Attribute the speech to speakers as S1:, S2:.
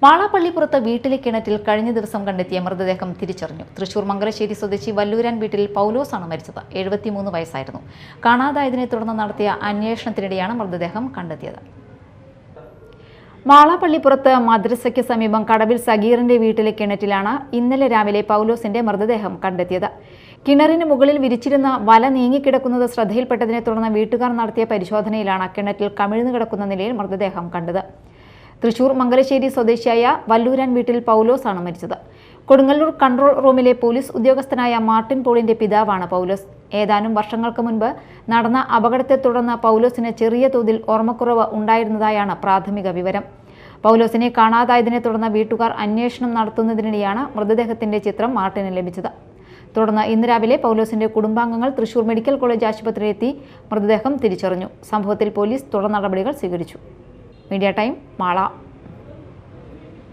S1: മാളാപ്പള്ളിപ്പുറത്ത് വീട്ടിലെ കിണറ്റിൽ കഴിഞ്ഞ ദിവസം കണ്ടെത്തിയ മൃതദേഹം തിരിച്ചറിഞ്ഞു. തൃശൂർ മംഗലശ്ശേരി സ്വദേശി വല്ലൂരാൻ വീട്ടിൽ പൗലോസാണ് മരിച്ചത്. 73 വയസ്സായിരുന്നു. കാണാതായതിനെ തുടർന്ന് നടത്തിയ അന്വേഷണത്തിനിടെയാണ് മൃതദേഹം കണ്ടെത്തിയത്. മാളാപ്പള്ളിപ്പുറത്ത് മദ്രസയ്ക്ക് സമീപം കടവിൽ സഗീറിന്റെ വീട്ടിലെ കിണറ്റിലാണ് ഇന്നലെ രാവിലെ പൗലോസിന്റെ മൃതദേഹം കണ്ടെത്തിയത്. കിണറിന് മുകളിൽ വിരിച്ചിരുന്ന വല നീങ്ങിക്കിടക്കുന്നത് ശ്രദ്ധയിൽപ്പെട്ടതിനെ തുടർന്ന് വീട്ടുകാർ നടത്തിയ പരിശോധനയിലാണ് കിണറ്റിൽ കമിഴ്ന്നു കിടക്കുന്ന നിലയിൽ മൃതദേഹം കണ്ടത്. തൃശൂർ മംഗലശ്ശേരി സ്വദേശിയായ വല്ലൂരാൻ വീട്ടിൽ പൗലോസാണ് മരിച്ചത്. കൊടുങ്ങല്ലൂർ കൺട്രോൾ റൂമിലെ പോലീസ് ഉദ്യോഗസ്ഥനായ മാർട്ടിൻ പോളിന്റെ പിതാവാണ് പൗലോസ്. ഏതാനും വർഷങ്ങൾക്ക് മുൻപ് നടന്ന അപകടത്തെ തുടർന്ന് പൗലോസിന് ചെറിയ തോതിൽ ഓർമ്മക്കുറവ് ഉണ്ടായിരുന്നതായാണ് പ്രാഥമിക വിവരം. പൗലോസിനെ കാണാതായതിനെ തുടർന്ന് വീട്ടുകാർ അന്വേഷണം നടത്തുന്നതിനിടെയാണ് മൃതദേഹത്തിന്റെ ചിത്രം മാർട്ടിന് ലഭിച്ചത്. തുടർന്ന് ഇന്ന് രാവിലെ പൗലോസിന്റെ കുടുംബാംഗങ്ങൾ തൃശൂർ മെഡിക്കൽ കോളേജ് ആശുപത്രിയിലെത്തി മൃതദേഹം തിരിച്ചറിഞ്ഞു. സംഭവത്തിൽ പോലീസ് തുടർ നടപടികൾ സ്വീകരിച്ചു. Media time, Mala.